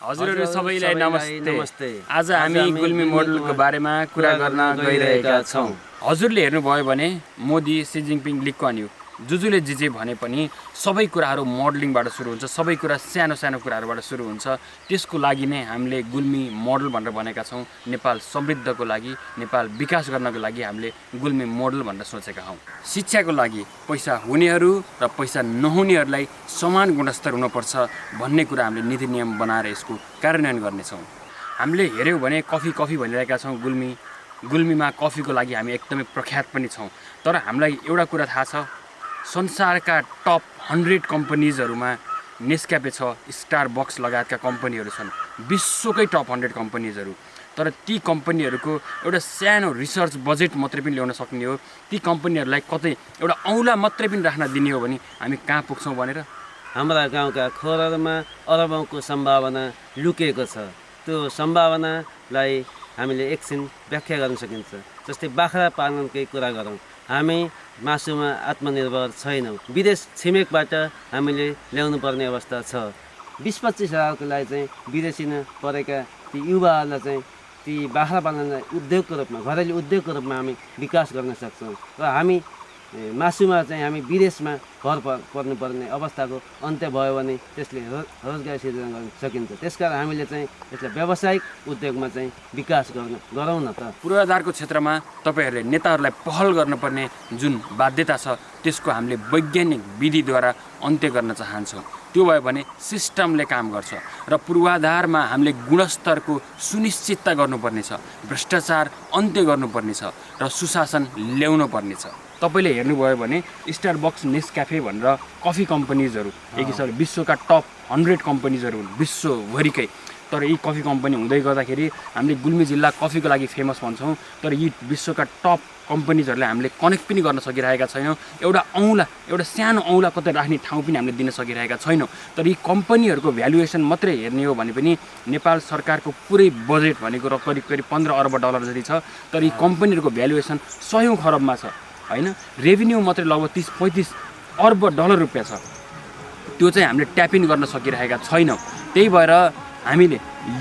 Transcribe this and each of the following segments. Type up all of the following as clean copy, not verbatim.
हजुरहरु सबैलाई नमस्ते। आज हामी गुल्मी मोडलको बारेमा कुरा गर्न गइरहेका छौं। हजुरले हेर्नुभयो भने मोदी सी जिनपिङ लिक्क अन्यु जुजुले जिजे भने पनि सबै कुराहरू मोडलिङबाट सुरु हुन्छ, सबै कुरा सानो सानो कुराहरूबाट सुरु हुन्छ। त्यसको लागि नै हामीले गुल्मी मोडल भनेर भनेका छौं। नेपाल समृद्धको लागि, नेपाल विकास गर्नको लागि हामीले गुल्मी मोडल भनेर सोचेका हौं। शिक्षाको लागि पैसा हुनेहरू र पैसा नहुनेहरूलाई समान गुणस्तर हुनुपर्छ भन्ने कुरा हामीले नीति नियम बनाएर यसको कार्यान्वयन गर्नेछौं। हामीले हेर्यौं भने कफी भनिरहेका छौं। गुल्मीमा कफीको लागि हामी एकदमै प्रख्यात पनि छौं। तर हामीलाई एउटा कुरा थाहा छ, संसारका टप 100 कम्पनीजहरुमा नेस्क्याफे छ, स्टारबक्स लगायतका कम्पनीहरू छन्, विश्वकै टप 100 कम्पनीजहरु। तर ती कम्पनीहरुको एउटा सानो रिसर्च बजेट मात्रै पनि ल्याउन सक्ने हो। ती कम्पनीहरुलाई कतै एउटा औँला मात्रै पनि राख्न दिने हो भने हामी कहाँ पुग्छौं भनेर हाम्रा गाउँका खोरहरूमा अरबौंको सम्भावना लुकेको छ। त्यो सम्भावनालाई हामीले एकछिन व्याख्या गर्न सकिन्छ। जस्तै बाख्रा पालनकै कुरा गरौँ, हामी मासुमा आत्मनिर्भर छैनौँ। विदेश छिमेकबाट हामीले ल्याउनु पर्ने अवस्था छ। 20-25 हजारको लागि चाहिँ विदेशी परेका ती युवाहरूलाई चाहिँ ती बाख्रा पालनलाई उद्योगको रूपमा, घरेलु उद्योगको रूपमा हामी विकास गर्न सक्छौँ। र हामी मासुमा चाहिँ हामी विदेशमा भर पर्नुपर्ने अवस्थाको अन्त्य भयो भने त्यसले रोजगारी सिर्जना गर्न सकिन्छ। त्यसकारण हामीले चाहिँ यसलाई व्यावसायिक उद्योगमा चाहिँ विकास गरौँ न त। पूर्वाधारको क्षेत्रमा तपाईहरुले नेताहरूलाई पहल गर्नुपर्ने जुन बाध्यता छ त्यसको हामीले वैज्ञानिक विधिद्वारा अन्त्य गर्न चाहन्छौँ। त्यो भयो भने सिस्टमले काम गर्छ र पूर्वाधारमा हामीले गुणस्तरको सुनिश्चितता गर्नुपर्नेछ, भ्रष्टाचार अन्त्य गर्नुपर्नेछ र सुशासन ल्याउनु पर्नेछ। तपाईले हेर्नुभयो भने स्टारबक्स, नेस्क्याफे भनेर कफी कम्पनीजहरु एक हिसाबले विश्वका टप 100 कम्पनीजहरु हुन् विश्वभरिकै। तर यी कफी कम्पनी हुँदै गर्दाखेरि हामीले गुल्मी जिल्ला कफीको लागि फेमस भन्छौं। तर यी विश्वका टप कम्पनीजहरुले हामीले कनेक्ट पनि गर्न सकिरहेका छैनौं। एउटा सानो औँला कतै राख्ने ठाउँ पनि हामीले दिन सकिरहेका छैनौं। तर यी कम्पनीहरुको भ्यालुएसन मात्रै हेर्ने हो भने पनि नेपाल सरकारको पुरै बजेट भनेको करिब 15 अर्ब डलर जति छ। तर यी कम्पनीहरुको भ्यालुएसन 100 खरबमा छ हैन। रेभिन्यू मात्रै लगभग 30-35 अर्ब डलर रुपैयाँ छ। त्यो चाहिँ हामीले ट्याप इन गर्न सकिरहेका छैनौं। त्यही भएर हामीले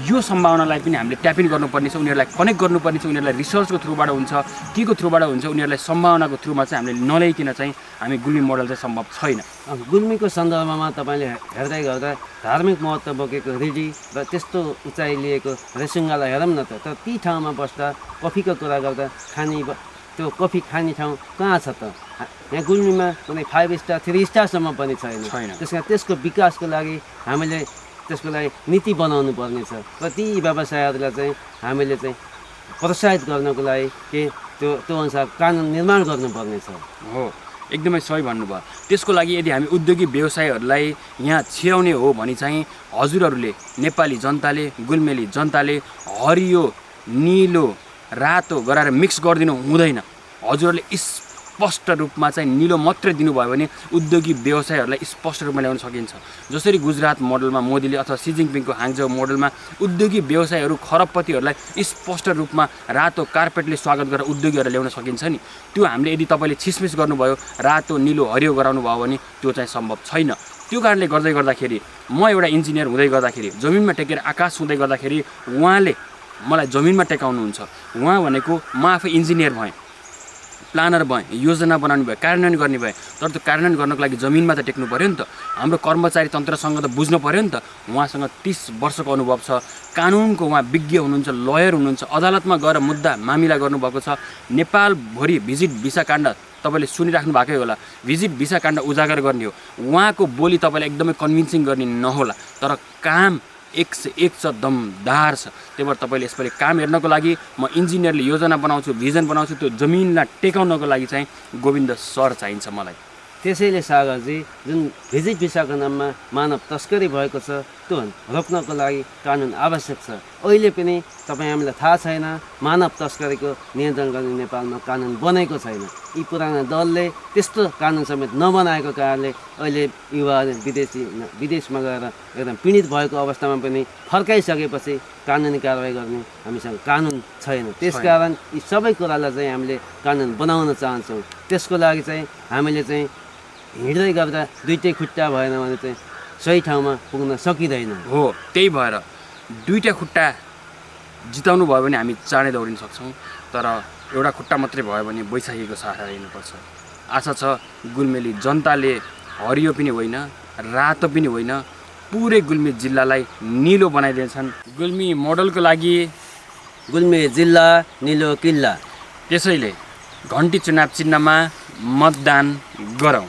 यो सम्भावनालाई पनि हामीले ट्याप इन गर्नुपर्ने छ, उनीहरूलाई कनेक्ट गर्नुपर्ने छ। उनीहरूलाई रिसर्चको थ्रुबाट हुन्छ, केको थ्रुबाट हुन्छ, उनीहरूलाई सम्भावनाको थ्रुमा चाहिँ हामीले नल्याइकन चाहिँ हामी गुल्मी मोडल चाहिँ सम्भव छैन। गुल्मीको सन्दर्भमा तपाईले हेर्दै गर्दा धार्मिक महत्त्व बोकेको रिडी र त्यस्तो उचाइ लिएको रेसुङ्गालाई हेरौँ न त। तर ती ठाउँमा बस्दा कफीको कुरा गर्दा त्यो कफी खाने ठाउँ कहाँ छ त? यहाँ गुल्मीमा कुनै 5 स्टार 3 स्टारसम्म पनि छैन। त्यसकारण त्यसको विकासको लागि हामीले त्यसको लागि नीति बनाउनु पर्नेछ र ती व्यवसायहरूलाई चाहिँ हामीले चाहिँ प्रोत्साहित गर्नको लागि त्यो अनुसार कानुन निर्माण गर्नुपर्नेछ। हो, एकदमै सही भन्नुभयो। त्यसको लागि यदि हामी उद्योगिक व्यवसायहरूलाई यहाँ छिराउने हो भने चाहिँ हजुरहरूले, नेपाली जनताले, गुल्मेली जनताले हरियो, निलो, रातो गराएर मिक्स गरिदिनु हुँदैन। हजुरहरूले स्पष्ट रूपमा चाहिँ निलो मात्रै दिनुभयो भने उद्योगिक व्यवसायहरूलाई स्पष्ट रूपमा ल्याउन सकिन्छ। जसरी गुजरात मोडलमा मोदीले अथवा सी जिनपिङको हाङझौ मोडलमा उद्योगिक व्यवसायहरू, खरबपतिहरूलाई स्पष्ट रूपमा रातो कार्पेटले स्वागत गरेर उद्योगीहरूलाई ल्याउन सकिन्छ नि। त्यो हामीले यदि तपाईले छिसमिस गर्नुभयो, रातो, निलो, हरियो गराउनु भयो भने त्यो चाहिँ सम्भव छैन। त्यो कारणले गर्दाखेरि म एउटा इन्जिनियर हुँदै गर्दाखेरि, जमिनमा टेकेर आकाश हुँदै गर्दाखेरि उहाँले मलाई जमिनमा टेकाउनुहुन्छ। उहाँ भनेको म आफै इन्जिनियर भएँ, प्लानर भएँ, योजना बनाउने भए, कार्यान्वयन गर्ने भए। तर त्यो कार्यान्वयन गर्नको लागि जमिनमा त टेक्नु पर्यो नि त। हाम्रो कर्मचारी तन्त्रसँग त बुझ्नु पर्यो नि त। उहाँसँग 30 वर्षको अनुभव छ, कानुनको उहाँ विज्ञ हुनुहुन्छ, लयर हुनुहुन्छ, अदालतमा गएर मुद्दा मामिला गर्नुभएको छ। नेपालभरि भिजिट भिसा काण्ड तपाईले सुनिराख्नु भएकै होला। भिजिट भिसा काण्ड उजागर गर्ने हो। उहाँको बोली तपाईलाई एकदमै कन्भिन्सिङ गर्ने नहोला, तर काम 101 छ, दमदार छ। त्यही भएर तपाईले यसपालि काम हेर्नको लागि म इन्जिनियरले योजना बनाउँछु, भिजन बनाउँछु, त्यो जमिनलाई टेकाउनको लागि चाहिँ गोविन्द सर चाहिन्छ मलाई। त्यसैले सागरजी, जुन भिजिट भिसाको नाममा मानव तस्करी भएको छ त्यो रोक्नको लागि कानुन आवश्यक छ। अहिले पनि हामीलाई थाहा छैन, मानव तस्करीको नियन्त्रण गर्ने नेपालमा कानुन बनेको छैन। यी पुराना दलले त्यस्तो कानुन समेत नबनाएको कारणले अहिले युवा विदेशमा गएर एकदम पीडित भएको अवस्थामा पनि फर्काइसकेपछि कानुनी कारवाही गर्ने हामीसँग कानुन छैन। त्यसकारण यी सबै कुरालाई चाहिँ हामीले कानुन बनाउन चाहन्छौँ। त्यसको लागि चाहिँ हामीले चाहिँ हिँड्दै गर्दा दुईटै खुट्टा भएन भने चाहिँ सही ठाउँमा पुग्न सकिँदैन। हो, त्यही भएर दुईटा खुट्टा जिताउनु भयो भने हामी चाँडै दौडिन सक्छौँ, तर एउटा खुट्टा मात्रै भयो भने बैशाखीको सहारा लिनुपर्छ। आशा छ गुल्मेली जनताले हरियो पनि होइन, रातो पनि होइन, पुरै गुल्मी जिल्लालाई निलो बनाइदिन्छन्। गुल्मी मोडलको लागि गुल्मी जिल्ला निलो किल्ला। त्यसैले घन्टी चुनाव चिन्हमा मतदान गरौँ।